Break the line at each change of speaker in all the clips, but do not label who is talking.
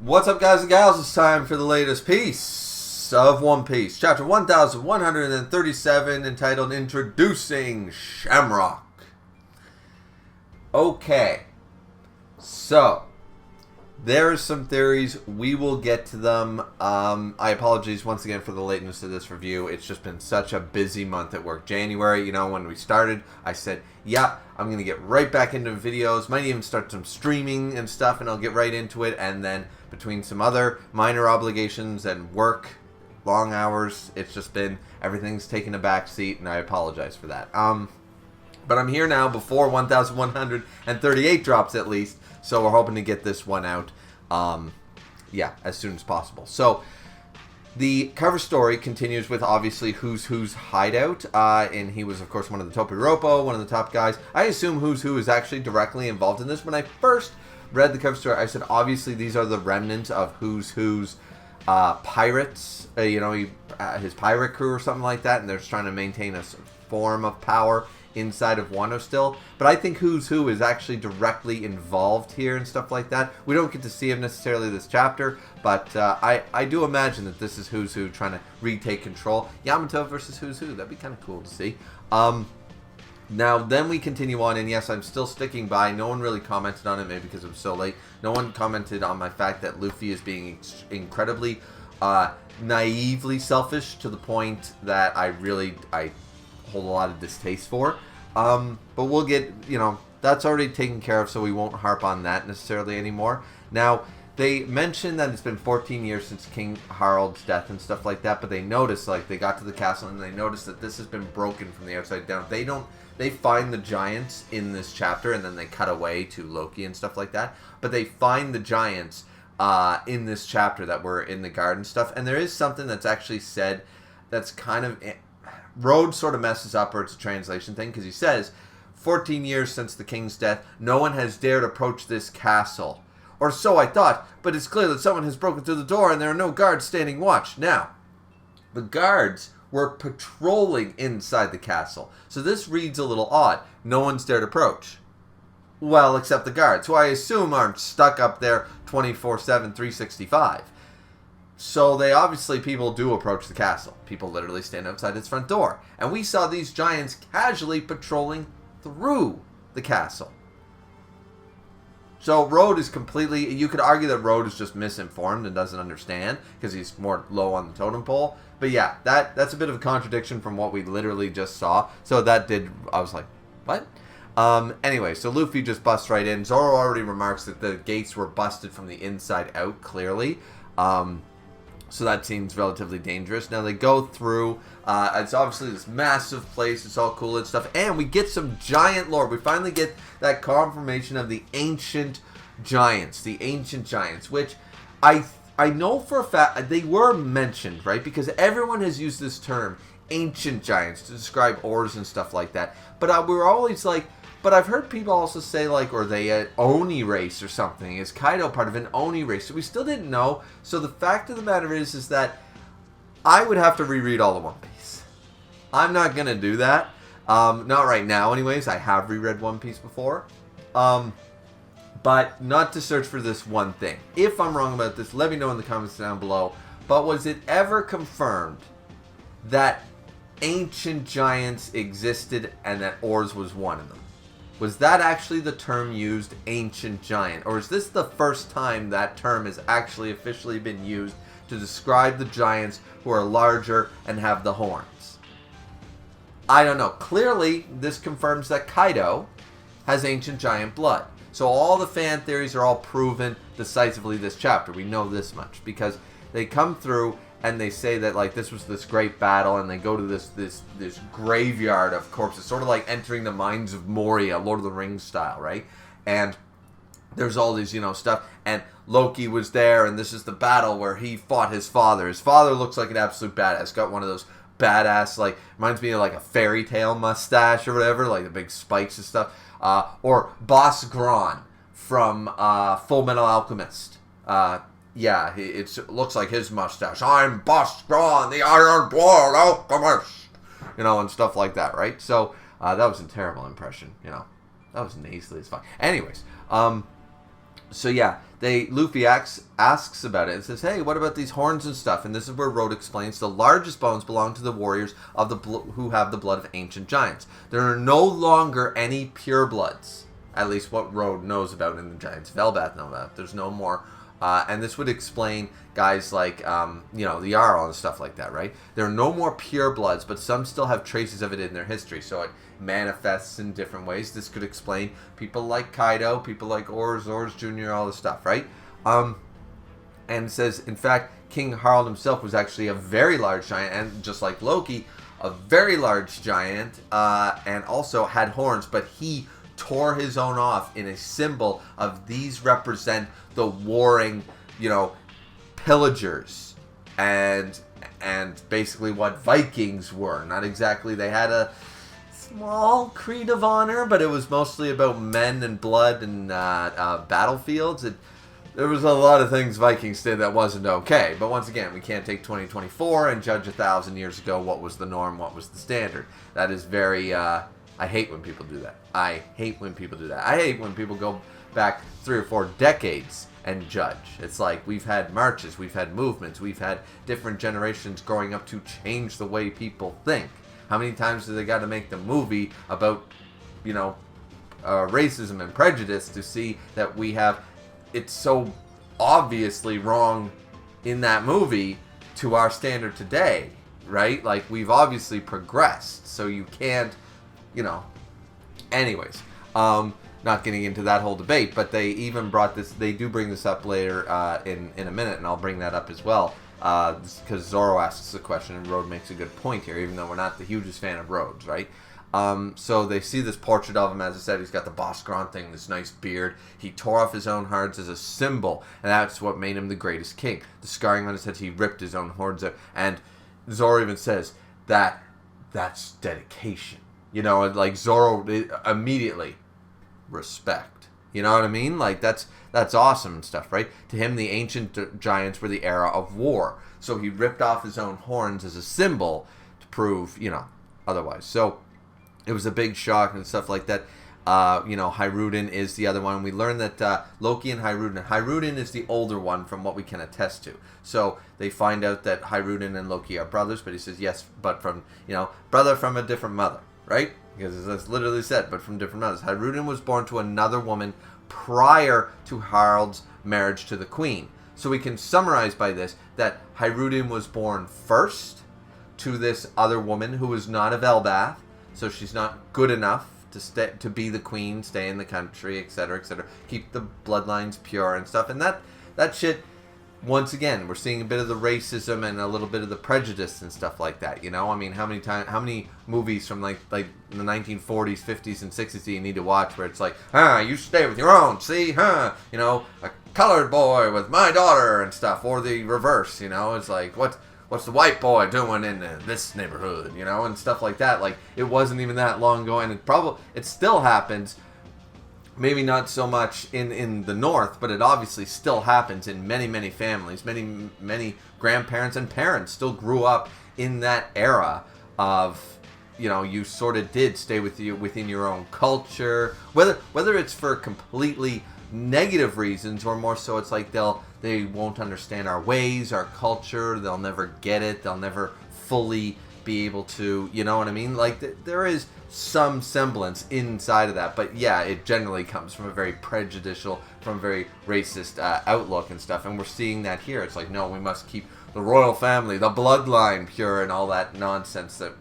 What's up, guys and gals? It's time for the latest piece of One Piece, chapter 1137, entitled Introducing Shamrock. Okay, so there are some theories. We will get to them. I apologize once again for the lateness of this review. It's just been such a busy month at work. January, when we started, I said, yeah, I'm going to get right back into videos. Might even start some streaming and stuff, and I'll get right into it. And then between some other minor obligations and work, long hours, it's just been, everything's taken a back seat, and I apologize for that. But I'm here now before 1138 drops at least, so we're hoping to get this one out, as soon as possible. So, the cover story continues with, obviously, Who's Who's hideout, and he was, of course, one of the Topiropo, one of the top guys. I assume Who's Who is actually directly involved in this. When I first read the cover story, I said, obviously, these are the remnants of Who's Who's pirates, his pirate crew or something like that, and they're just trying to maintain a form of power inside of Wano still. But I think Who's Who is actually directly involved here and stuff like that. We don't get to see him necessarily this chapter, but I do imagine that this is Who's Who trying to retake control. Yamato versus Who's Who, that'd be kind of cool to see. Now, then we continue on, and yes, I'm still sticking by. No one really commented on it, maybe because it was so late. No one commented on my fact that Luffy is being incredibly naively selfish to the point that I hold a lot of distaste for. But we'll get, that's already taken care of, so we won't harp on that necessarily anymore. Now, they mentioned that it's been 14 years since King Harald's death and stuff like that, but they noticed, they got to the castle and they noticed that this has been broken from the outside down. They find the giants in this chapter, and then they cut away to Loki and stuff like that, but they find the giants in this chapter that were in the garden stuff, and there is something that's actually said that's kind of... Rhodes sort of messes up, or it's a translation thing, because he says, 14 years since the king's death, no one has dared approach this castle. Or so I thought, but it's clear that someone has broken through the door and there are no guards standing watch. Now, the guards were patrolling inside the castle, so this reads a little odd. No one's dared approach. Well, except the guards, who I assume aren't stuck up there 24/7, 365. So people do approach the castle. People literally stand outside its front door. And we saw these giants casually patrolling through the castle. So Road is completely... You could argue that Road is just misinformed and doesn't understand, because he's more low on the totem pole. But yeah, that's a bit of a contradiction from what we literally just saw. So I was like, what? Anyway, so Luffy just busts right in. Zoro already remarks that the gates were busted from the inside out, clearly. So that seems relatively dangerous. Now they go through, it's obviously this massive place, it's all cool and stuff, and we get some giant lore. We finally get that confirmation of the ancient giants, which I know for a fact, they were mentioned, right? Because everyone has used this term, ancient giants, to describe ores and stuff like that. But we were always like, but I've heard people also say, or they Oni race or something. Is Kaido part of an Oni race? So we still didn't know. So the fact of the matter is that I would have to reread all of One Piece. I'm not going to do that. Not right now, anyways. I have reread One Piece before. But not to search for this one thing. If I'm wrong about this, let me know in the comments down below. But was it ever confirmed that ancient giants existed and that Ors was one of them? Was that actually the term used, ancient giant? Or is this the first time that term has actually officially been used to describe the giants who are larger and have the horns? I don't know. Clearly, this confirms that Kaido has ancient giant blood. So all the fan theories are all proven decisively this chapter. We know this much because they come through and they say that this was this great battle, and they go to this graveyard of corpses, sort of like entering the mines of Moria, Lord of the Rings style, right? And there's all these, stuff, and Loki was there, and this is the battle where he fought his father. His father looks like an absolute badass, got one of those badass, reminds me of a fairy tale mustache or whatever, the big spikes and stuff. Or Boss Gron from Full Metal Alchemist. Yeah, it looks like his mustache. I'm Boss Gron, the Iron Blood Alchemist. And stuff like that, right? So, that was a terrible impression, That was nasally as fuck. Anyways, So yeah, Luffy asks about it and says, "Hey, what about these horns and stuff?" And this is where Road explains the largest bones belong to the warriors of who have the blood of ancient giants. There are no longer any purebloods, at least what Road knows about in the Giants of Elbath know about. There's no more, and this would explain guys like the Jarl and stuff like that, right? There are no more purebloods, but some still have traces of it in their history. So it manifests in different ways. This could explain people like Kaido, people like Zoro's Jr., all this stuff, right? And it says, in fact, King Harald himself was actually a very large giant, and just like Loki, a very large giant, and also had horns, but he tore his own off in a symbol of these represent the warring, pillagers, and basically what Vikings were. Not exactly, they had a small creed of honor, but it was mostly about men and blood and battlefields. There was a lot of things Vikings did that wasn't okay. But once again, we can't take 2024 and judge 1,000 years ago what was the norm, what was the standard. That is very, I hate when people do that. I hate when people do that. I hate when people go back 3 or 4 decades and judge. It's like we've had marches, we've had movements, we've had different generations growing up to change the way people think. How many times do they got to make the movie about, racism and prejudice to see that we have, it's so obviously wrong in that movie to our standard today, right? Like, we've obviously progressed, so you can't, anyways, not getting into that whole debate, but they even brought this, they do bring this up later in a minute, and I'll bring that up as well. Because Zoro asks the question and Road makes a good point here, even though we're not the hugest fan of Road's, right? So they see this portrait of him, as I said, he's got the Boscron thing, this nice beard. He tore off his own horns as a symbol, and that's what made him the greatest king. The scarring on his head, he ripped his own horns out, and Zoro even says that's dedication. Like Zoro immediately, respect. You know what I mean? Like, that's awesome and stuff, right? To him, the ancient giants were the era of war. So he ripped off his own horns as a symbol to prove, otherwise. So it was a big shock and stuff like that. Hiruden is the other one. We learned that Loki and Hiruden is the older one from what we can attest to. So they find out that Hiruden and Loki are brothers, but he says, yes, but from, brother from a different mother, right? Because that's literally said, but from different mothers. Hiruden was born to another woman prior to Harald's marriage to the queen. So we can summarize by this that Hiruden was born first to this other woman who was not of Elbath, so she's not good enough to be the queen, stay in the country, etc., etc. Keep the bloodlines pure and stuff. And that shit, once again, we're seeing a bit of the racism and a little bit of the prejudice and stuff like that. I mean, how many movies from like the 1940s, 50s, and 60s do you need to watch where it's like, you stay with your own, see, a colored boy with my daughter and stuff, or the reverse, it's like, what's the white boy doing in this neighborhood, and stuff like that. Like, it wasn't even that long ago, and it still happens. Maybe not so much in the North, but it obviously still happens in many, many families. Many, many grandparents and parents still grew up in that era of, you sort of did stay within your own culture. Whether it's for completely negative reasons or more so it's like they won't understand our ways, our culture. They'll never get it. They'll never fully be able to, you know what I mean? Like, there is some semblance inside of that, but yeah, it generally comes from a very prejudicial, from a very racist outlook and stuff, and we're seeing that here. It's like, no, we must keep the royal family, the bloodline pure, and all that nonsense that,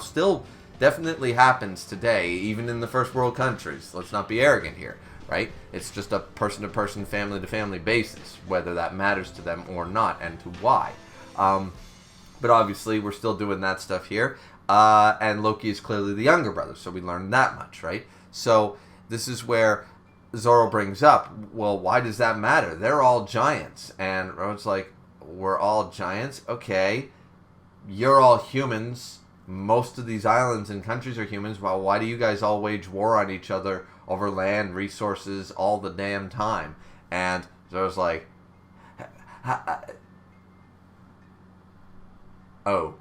still definitely happens today, even in the first world countries. Let's not be arrogant here, right? It's just a person-to-person, family-to-family basis, whether that matters to them or not, and to why. But obviously, we're still doing that stuff here. And Loki is clearly the younger brother, so we learned that much, right? So this is where Zoro brings up, well, why does that matter? They're all giants. And Road's like, we're all giants? Okay. You're all humans. Most of these islands and countries are humans. Well, why do you guys all wage war on each other over land, resources, all the damn time? And Zoro's like, oh.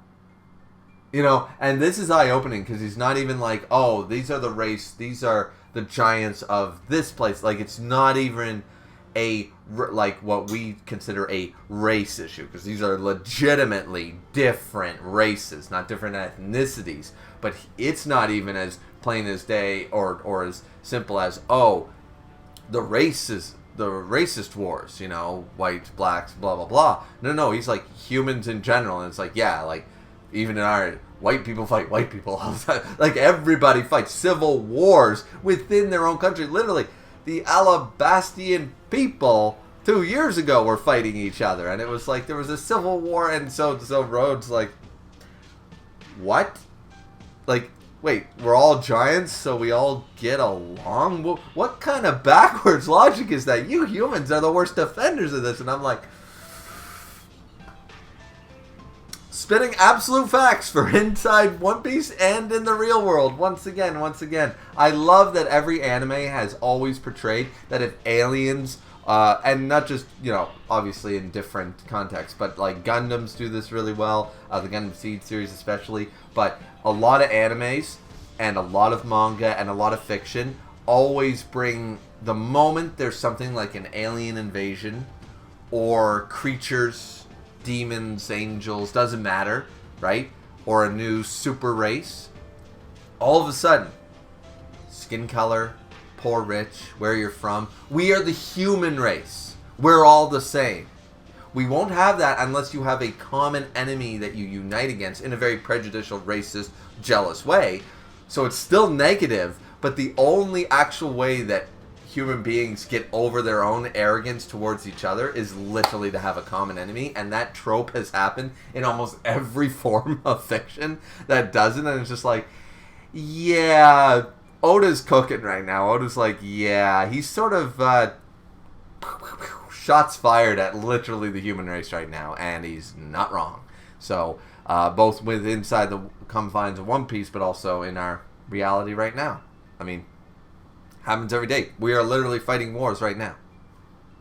And this is eye-opening because he's not even like, oh, these are the race, these are the giants of this place. Like, it's not even like what we consider a race issue, because these are legitimately different races, not different ethnicities. But it's not even as plain as day or as simple as, oh, the racist wars, you know, whites, blacks, blah blah blah. No, he's like humans in general, and it's like, yeah, like even in our white people fight white people all the time. Like everybody fights civil wars within their own country. Literally, the Alabastian people 2 years ago were fighting each other, and it was like there was a civil war, and so Rhodes like, what? Like, wait, we're all giants, so we all get along? What kind of backwards logic is that? You humans are the worst offenders of this. And I'm like, spitting absolute facts for inside One Piece and in the real world. Once again. I love that every anime has always portrayed that if aliens, and not just, you know, obviously in different contexts, but like Gundams do this really well, the Gundam Seed series especially, but a lot of animes and a lot of manga and a lot of fiction always bring, the moment there's something like an alien invasion or creatures, demons, angels, doesn't matter, right? Or a new super race, all of a sudden, skin color, poor, rich, where you're from, we are the human race. We're all the same. We won't have that unless you have a common enemy that you unite against in a very prejudicial, racist, jealous way. So it's still negative, but the only actual way that human beings get over their own arrogance towards each other is literally to have a common enemy, and that trope has happened in almost every form of fiction that doesn't, and it's just like, yeah, Oda's cooking right now. Oda's like, yeah, he's sort of shots fired at literally the human race right now, and he's not wrong. So both with inside the confines of One Piece, but also in our reality right now. I mean, happens every day. We are literally fighting wars right now.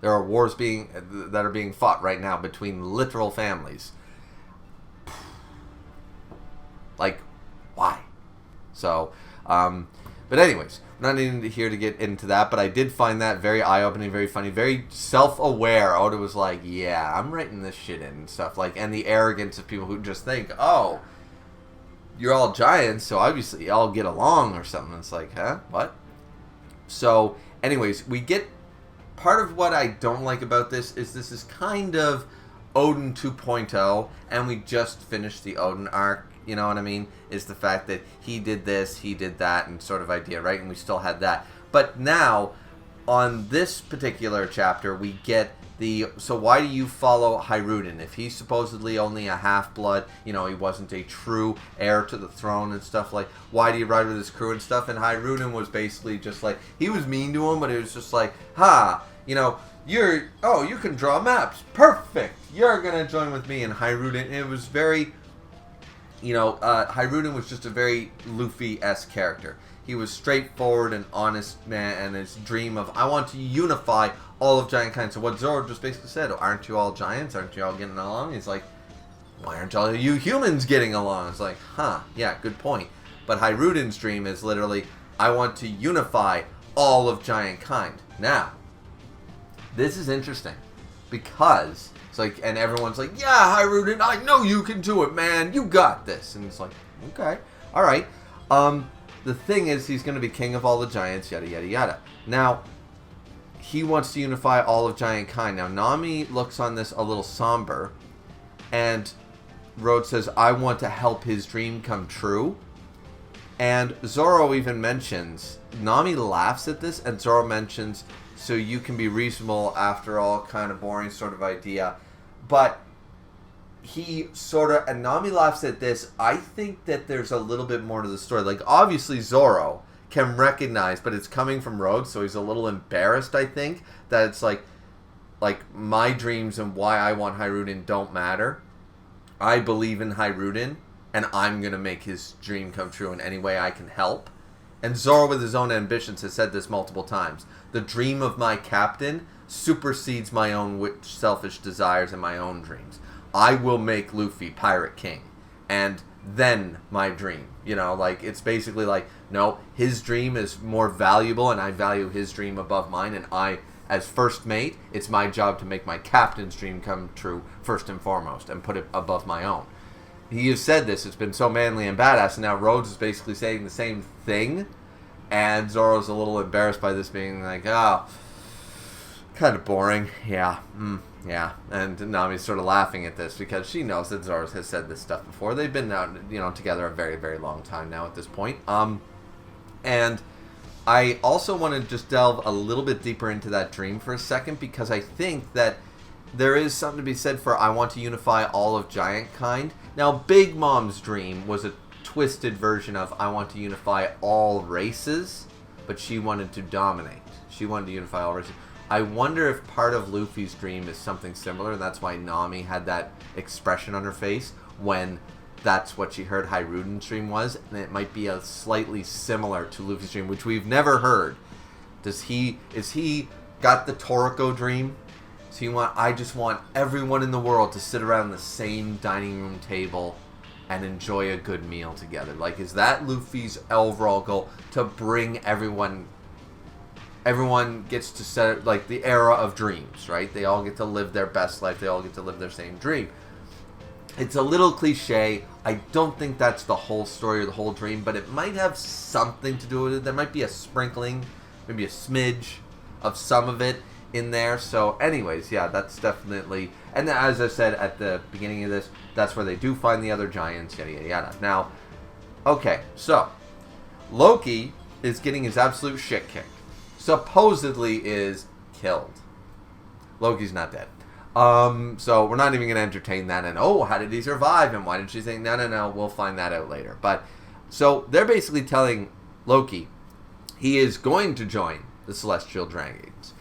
There are wars that are being fought right now between literal families. Like, why? So, but anyways, I'm not even here to get into that, but I did find that very eye-opening, very funny, very self-aware. Oda was like, yeah, I'm writing this shit in and stuff. Like, and the arrogance of people who just think, oh, you're all giants, so obviously y'all get along or something. It's like, huh? What? So, anyways, we get... Part of what I don't like about this is kind of Oden 2.0, and we just finished the Oden arc, you know what I mean? Is the fact that he did this, he did that, and sort of idea, right? And we still had that. But now, on this particular chapter, we get the... So why do you follow Hiruden? If he's supposedly only a half-blood, you know, he wasn't a true heir to the throne and stuff, like, why do you ride with his crew and stuff? And Hiruden was basically just like, he was mean to him, but it was just like, you know, you can draw maps. Perfect. You're going to join with me. And Hiruden, it was very... You know, Hiruden was just a very Luffy-esque character. He was straightforward and honest man, and his dream of, I want to unify all of giant kind. So what Zoro just basically said, aren't you all giants? Aren't you all getting along? He's like, why aren't all you humans getting along? It's like, yeah, good point. But Hiruden's dream is literally, I want to unify all of giant kind. Now, this is interesting, because... It's like, and everyone's like, yeah, Hiruden, I know you can do it, man. You got this. And it's like, okay, all right. The thing is, he's going to be king of all the giants, yada, yada, yada. Now, he wants to unify all of giant kind. Now, Nami looks on this a little somber, and Rhodes says, I want to help his dream come true. And Zoro even mentions, Nami laughs at this, and Zoro mentions, so you can be reasonable after all, kind of boring sort of idea. But he sort of, and Nami laughs at this. I think that there's a little bit more to the story. Like, obviously Zoro can recognize, but it's coming from Rhodes, so he's a little embarrassed, I think, that it's like my dreams and why I want Hiruden don't matter. I believe in Hiruden, and I'm going to make his dream come true in any way I can help. And Zoro, with his own ambitions, has said this multiple times. The dream of my captain supersedes my own selfish desires and my own dreams. I will make Luffy Pirate King. And then my dream. You know, like, it's basically like, no, his dream is more valuable, and I value his dream above mine, and I as first mate, it's my job to make my captain's dream come true first and foremost and put it above my own. He has said this. It's been so manly and badass, and now Rhodes is basically saying the same thing, and Zoro's a little embarrassed by this, being like, oh, kind of boring. Yeah. Yeah. And Nami's sort of laughing at this because she knows that Zoro has said this stuff before. They've been together a very, very long time now at this point. And I also want to just delve a little bit deeper into that dream for a second, because I think that there is something to be said for I want to unify all of giant kind. Now, Big Mom's dream was a twisted version of I want to unify all races, but she wanted to dominate. She wanted to unify all races. I wonder if part of Luffy's dream is something similar, and that's why Nami had that expression on her face when that's what she heard Hyruden's dream was, and it might be a slightly similar to Luffy's dream, which we've never heard. Is he got the Toriko dream? I just want everyone in the world to sit around the same dining room table and enjoy a good meal together. Like, is that Luffy's overall goal, to bring everyone gets to set, like, the era of dreams, right? They all get to live their best life. They all get to live their same dream. It's a little cliche. I don't think that's the whole story or the whole dream, but it might have something to do with it. There might be a sprinkling, maybe a smidge of some of it in there. So anyways, yeah, that's definitely, and as I said at the beginning of this, that's where they do find the other giants, yada yada yada. Now, okay, so Loki is getting his absolute shit kicked. Supposedly is killed. Loki's not dead. So we're not even going to entertain that. And, how did he survive? And why did she think, no, we'll find that out later. But, so they're basically telling Loki he is going to join the Celestial Dragons.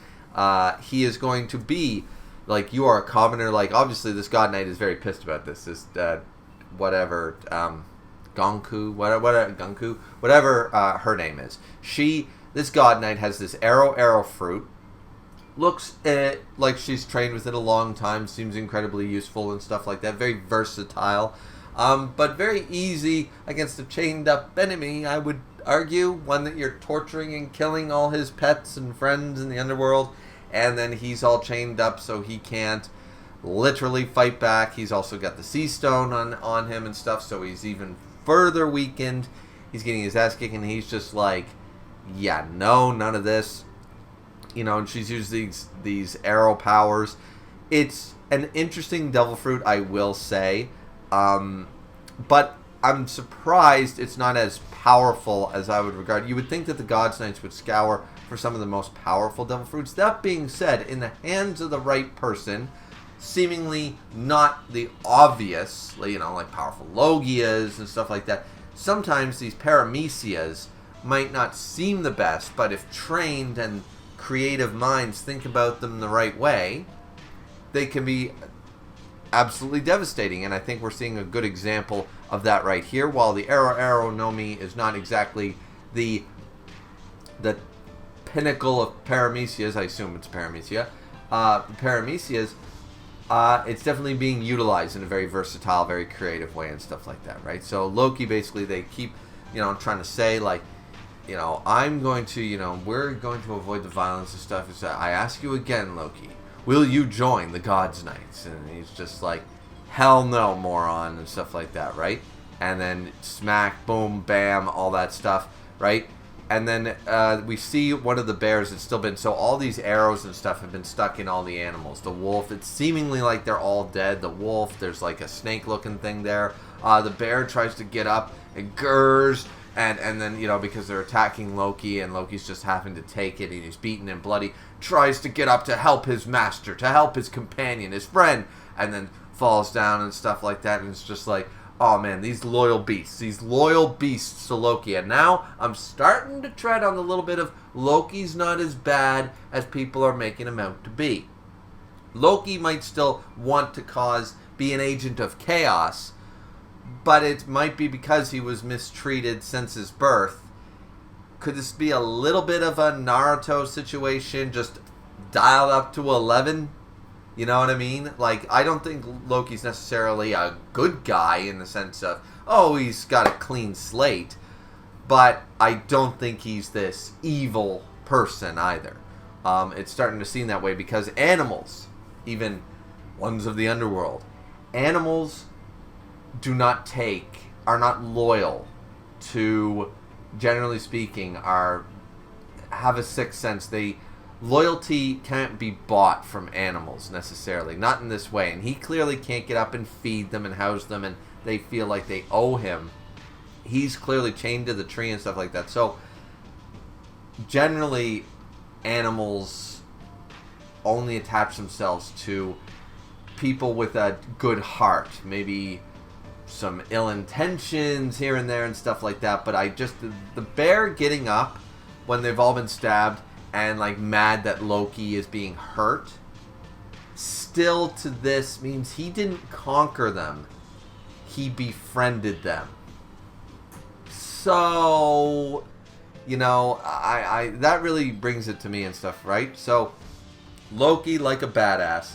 He is going to be, like, you are a commoner. Like, obviously this God Knight is very pissed about this. This, Gonku, whatever her name is. This God Knight has this arrow fruit. Looks like she's trained with it a long time. Seems incredibly useful and stuff like that. Very versatile. But very easy against a chained up enemy, I would argue. One that you're torturing and killing all his pets and friends in the underworld. And then he's all chained up so he can't literally fight back. He's also got the sea stone on him and stuff. So he's even further weakened. He's getting his ass kicked, and he's just like, yeah, no, none of this. And she's used these arrow powers. It's an interesting devil fruit, I will say. But I'm surprised it's not as powerful as I would regard. You would think that the God's Knights would scour for some of the most powerful devil fruits. That being said, in the hands of the right person, seemingly not the obvious, like powerful Logias and stuff like that, sometimes these Paramecias might not seem the best, but if trained and creative minds think about them the right way, they can be absolutely devastating. And I think we're seeing a good example of that right here. While the Arrow Nomi is not exactly the pinnacle of Paramecias, I assume it's Paramecia, it's definitely being utilized in a very versatile, very creative way and stuff like that, right? So Loki, basically, they keep, trying to say, like, I'm going to, we're going to avoid the violence and stuff. So I ask you again, Loki, will you join the God's Knights? And he's just like, hell no, moron, and stuff like that, right? And then smack, boom, bam, all that stuff, right? And then we see one of the bears that's still been, so all these arrows and stuff have been stuck in all the animals. The wolf, it's seemingly like they're all dead. The wolf, there's like a snake-looking thing there. The bear tries to get up and gurs. And then, because they're attacking Loki, and Loki's just having to take it, and he's beaten and bloody, tries to get up to help his master, to help his companion, his friend, and then falls down and stuff like that, and it's just like, oh man, these loyal beasts to Loki. And now I'm starting to tread on the little bit of Loki's not as bad as people are making him out to be. Loki might still want to be an agent of chaos, but it might be because he was mistreated since his birth. Could this be a little bit of a Naruto situation, just dialed up to 11? You know what I mean? Like, I don't think Loki's necessarily a good guy in the sense of, he's got a clean slate. But I don't think he's this evil person either. It's starting to seem that way because animals, even ones of the underworld, animals are not loyal to, generally speaking, have a sixth sense. Loyalty can't be bought from animals necessarily, not in this way. And he clearly can't get up and feed them and house them, and they feel like they owe him. He's clearly chained to the tree and stuff like that. So generally, animals only attach themselves to people with a good heart, maybe some ill intentions here and there and stuff like that. But the bear getting up when they've all been stabbed and like mad that Loki is being hurt, still to this means he didn't conquer them, he befriended them. So, I that really brings it to me and stuff, right? So Loki, like a badass,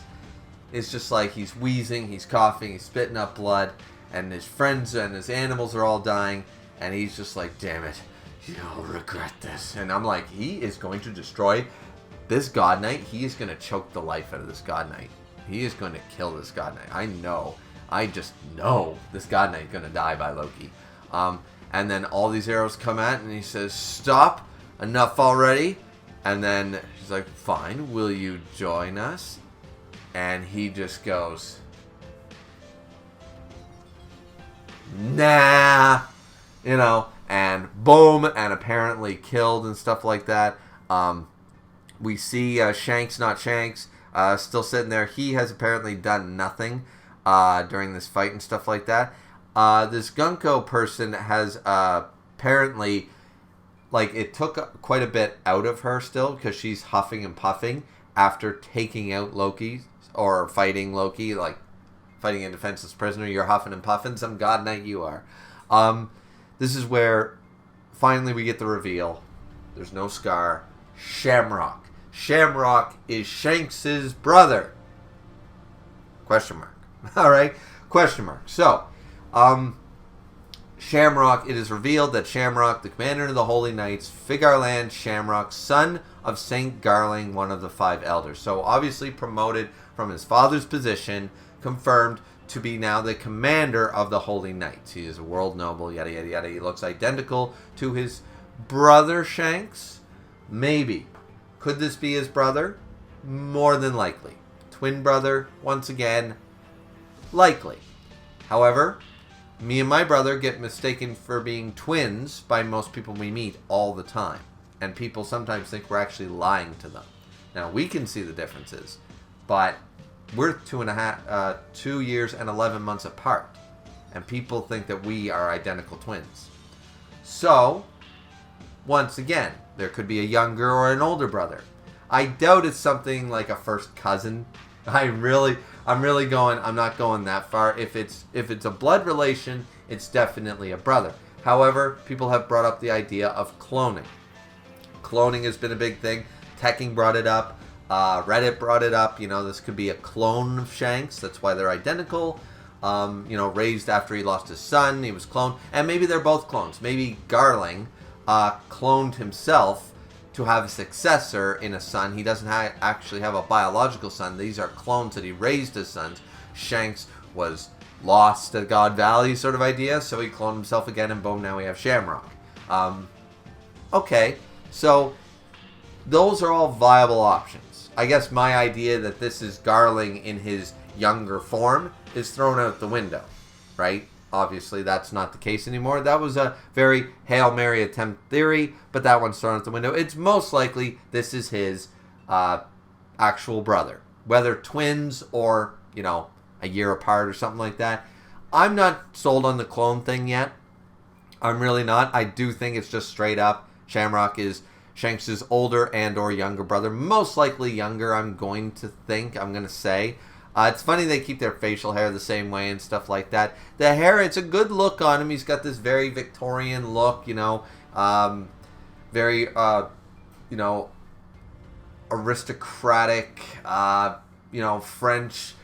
is just like, he's wheezing, he's coughing, he's spitting up blood, and his friends and his animals are all dying, and he's just like, damn it, you'll regret this. And I'm like, he is going to destroy this God Knight. He is going to choke the life out of this God Knight. He is going to kill this God Knight. I just know this God Knight is going to die by Loki. And then all these arrows come at, and he says, stop, enough already. And then he's like, fine, will you join us? And he just goes, nah, and boom, and apparently killed and stuff like that. We see Shanks, not Shanks, still sitting there. He has apparently done nothing during this fight and stuff like that. This Gunko person has apparently, like, it took quite a bit out of her still, because she's huffing and puffing after taking out Loki, or fighting Loki, like fighting a defenseless prisoner. You're huffing and puffing, some God Knight you are. This is where finally we get the reveal. There's no Scar. Shamrock. Shamrock is Shanks' brother. Question mark. All right. Question mark. So, Shamrock, it is revealed that Shamrock, the commander of the Holy Knights, Figarland Shamrock, son of Saint Garling, one of the 5 elders. So obviously promoted from his father's position, confirmed to be now the commander of the Holy Knights. He is a world noble, yada, yada, yada. He looks identical to his brother Shanks. Maybe. Could this be his brother? More than likely. Twin brother, once again, likely. However, me and my brother get mistaken for being twins by most people we meet all the time. And people sometimes think we're actually lying to them. Now, we can see the differences, but we're 2 years and 11 months apart. And people think that we are identical twins. So, once again, there could be a younger or an older brother. I doubt it's something like a first cousin. I'm not going that far. If it's a blood relation, it's definitely a brother. However, people have brought up the idea of cloning. Cloning has been a big thing. Tekking brought it up. Reddit brought it up. This could be a clone of Shanks. That's why they're identical. Raised after he lost his son, he was cloned. And maybe they're both clones. Maybe Garling cloned himself to have a successor in a son. He doesn't actually have a biological son. These are clones that he raised as sons. Shanks was lost at God Valley sort of idea, so he cloned himself again, and boom, now we have Shamrock. Okay, so those are all viable options. I guess my idea that this is Garling in his younger form is thrown out the window, right? Obviously, that's not the case anymore. That was a very Hail Mary attempt theory, but that one's thrown out the window. It's most likely this is his actual brother. Whether twins or, a year apart or something like that. I'm not sold on the clone thing yet. I'm really not. I do think it's just straight up Shamrock is Shanks' older and or younger brother. Most likely younger, I'm going to say. It's funny they keep their facial hair the same way and stuff like that. The hair, it's a good look on him. He's got this very Victorian look, very, aristocratic, French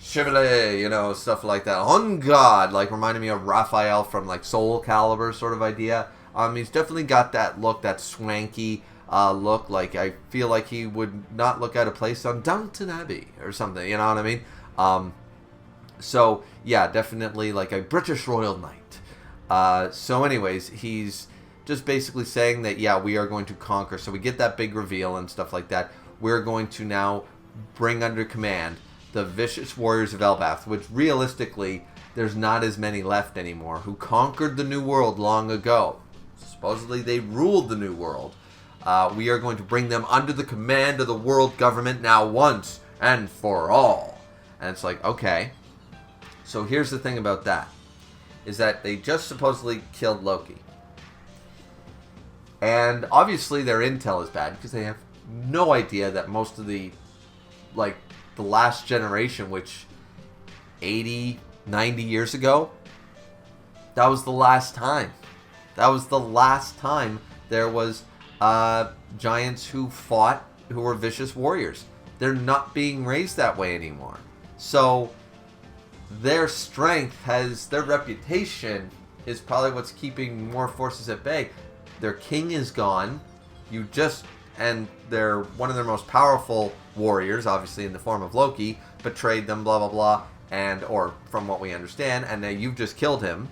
chevalier, stuff like that. On God, like reminding me of Raphael from like Soul Calibur sort of idea. He's definitely got that look, that swanky, look. Like, I feel like he would not look out of place on Downton Abbey or something, you know what I mean? So, yeah, definitely like a British royal knight. So anyways, he's just basically saying that, yeah, we are going to conquer. So we get that big reveal and stuff like that. We're going to now bring under command the vicious warriors of Elbath, which realistically, there's not as many left anymore, who conquered the New World long ago. Supposedly they ruled the New World. We are going to bring them under the command of the world government now once and for all. And it's like, okay. So here's the thing about that, is that they just supposedly killed Loki. And obviously their intel is bad because they have no idea that most of the, like, the last generation, which 80, 90 years ago, that was the last time. That was the last time there was giants who fought, who were vicious warriors. They're not being raised that way anymore. So their strength their reputation is probably what's keeping more forces at bay. Their king is gone. And they're one of their most powerful warriors, obviously in the form of Loki, betrayed them, blah, blah, blah, or from what we understand, and now you've just killed him.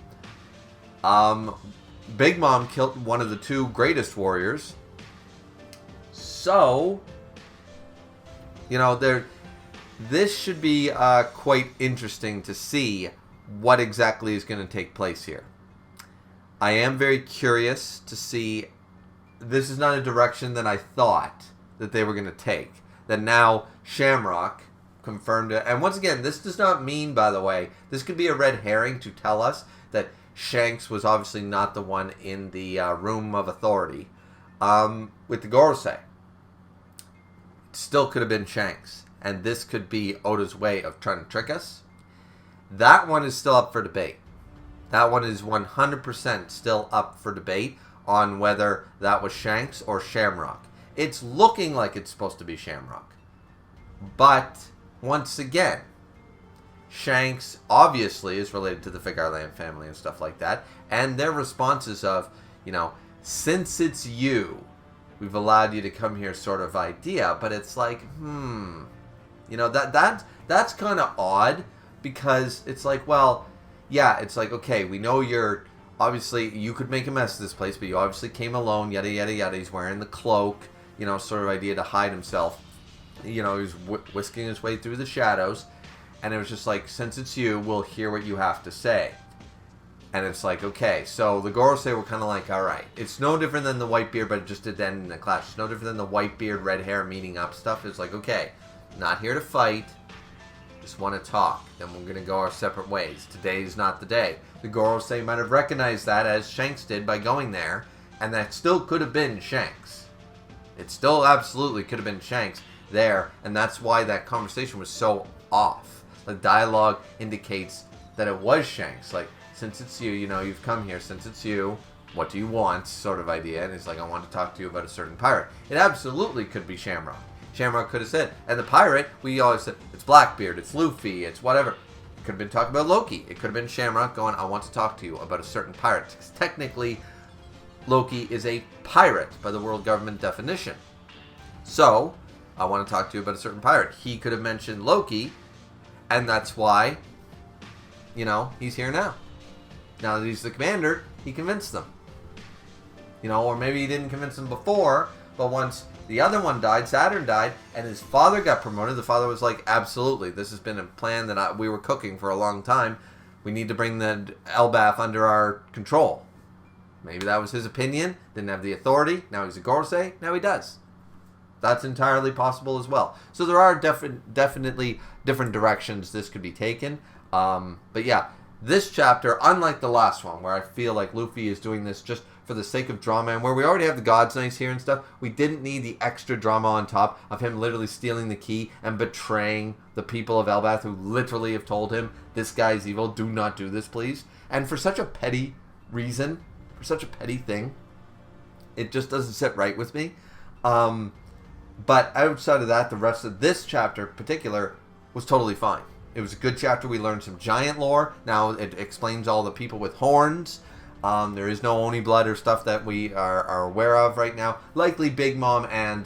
Big Mom killed one of the two greatest warriors. So, you know, this should be quite interesting to see what exactly is going to take place here. I am very curious to see. This is not a direction that I thought that they were going to take. That now Shamrock confirmed it. And once again, this does not mean, by the way, this could be a red herring to tell us that Shanks was obviously not the one in the room of authority with the Gorosei. It still could have been Shanks. And this could be Oda's way of trying to trick us. That one is still up for debate. That one is 100% still up for debate on whether that was Shanks or Shamrock. It's looking like it's supposed to be Shamrock. But, once again, Shanks obviously is related to the Figarland family and stuff like that. And their responses of, you know, since it's you, we've allowed you to come here sort of idea. But it's like, you know, that's kind of odd, because it's like, well, yeah, it's like, okay, we know you're, obviously, you could make a mess of this place, but you obviously came alone, yada, yada, yada. He's wearing the cloak, you know, sort of idea to hide himself. You know, he's whisking his way through the shadows. And it was just like, since it's you, we'll hear what you have to say. And it's like, okay, so the Gorosei were kind of like, all right. It's no different than the Whitebeard, but it just did end in a clash. It's no different than the Whitebeard, red hair meeting up stuff. It's like, okay, not here to fight. Just want to talk. Then we're going to go our separate ways. Today's not the day. The Gorosei might have recognized that, as Shanks did, by going there. And that still could have been Shanks. It still absolutely could have been Shanks there. And that's why that conversation was so off. The dialogue indicates that it was Shanks. Like, since it's you, you know, you've come here. Since it's you, what do you want? Sort of idea. And he's like, I want to talk to you about a certain pirate. It absolutely could be Shamrock. Shamrock could have said, and the pirate, we always said, it's Blackbeard, it's Luffy, it's whatever. It could have been talking about Loki. It could have been Shamrock going, I want to talk to you about a certain pirate. Because technically, Loki is a pirate by the world government definition. So, I want to talk to you about a certain pirate. He could have mentioned Loki, and that's why, you know, he's here now. Now that he's the commander, he convinced them. You know, or maybe he didn't convince them before, but once the other one died, Saturn died, and his father got promoted, the father was like, absolutely, this has been a plan that we were cooking for a long time. We need to bring the Elbath under our control. Maybe that was his opinion, didn't have the authority, now he's a Gorosei, now he does. That's entirely possible as well. So there are definitely different directions this could be taken. But yeah, this chapter, unlike the last one, where I feel like Luffy is doing this just for the sake of drama, and where we already have the God's Knights here and stuff, we didn't need the extra drama on top of him literally stealing the key and betraying the people of Elbath who literally have told him, this guy's evil, do not do this, please. And for such a petty reason, for such a petty thing, it just doesn't sit right with me. But outside of that, the rest of this chapter in particular was totally fine. It was a good chapter. We learned some giant lore. Now it explains all the people with horns. There is no Oni blood or stuff that we are aware of right now. Likely Big Mom and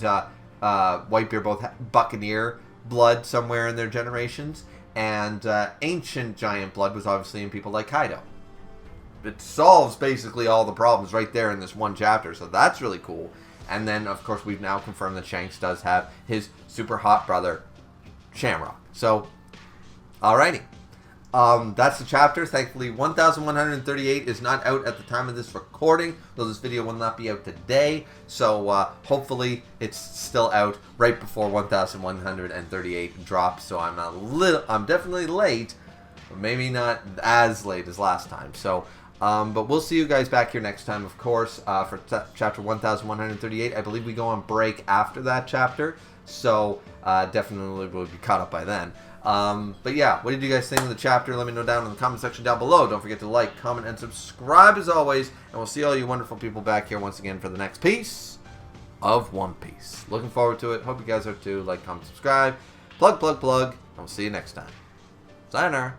Whitebeard both have Buccaneer blood somewhere in their generations. And ancient giant blood was obviously in people like Kaido. It solves basically all the problems right there in this one chapter, so that's really cool. And then, of course, we've now confirmed that Shanks does have his super hot brother, Shamrock. So, alrighty. That's the chapter. Thankfully, 1138 is not out at the time of this recording, though this video will not be out today. So, hopefully, it's still out right before 1138 drops. So, I'm definitely late, but maybe not as late as last time. So, but we'll see you guys back here next time, of course, for chapter 1138. I believe we go on break after that chapter, so definitely we'll be caught up by then. But yeah, what did you guys think of the chapter? Let me know down in the comment section down below. Don't forget to like, comment, and subscribe as always, and we'll see all you wonderful people back here once again for the next piece of One Piece. Looking forward to it. Hope you guys are too. Like, comment, subscribe. Plug, plug, plug, and we'll see you next time. Sayonara.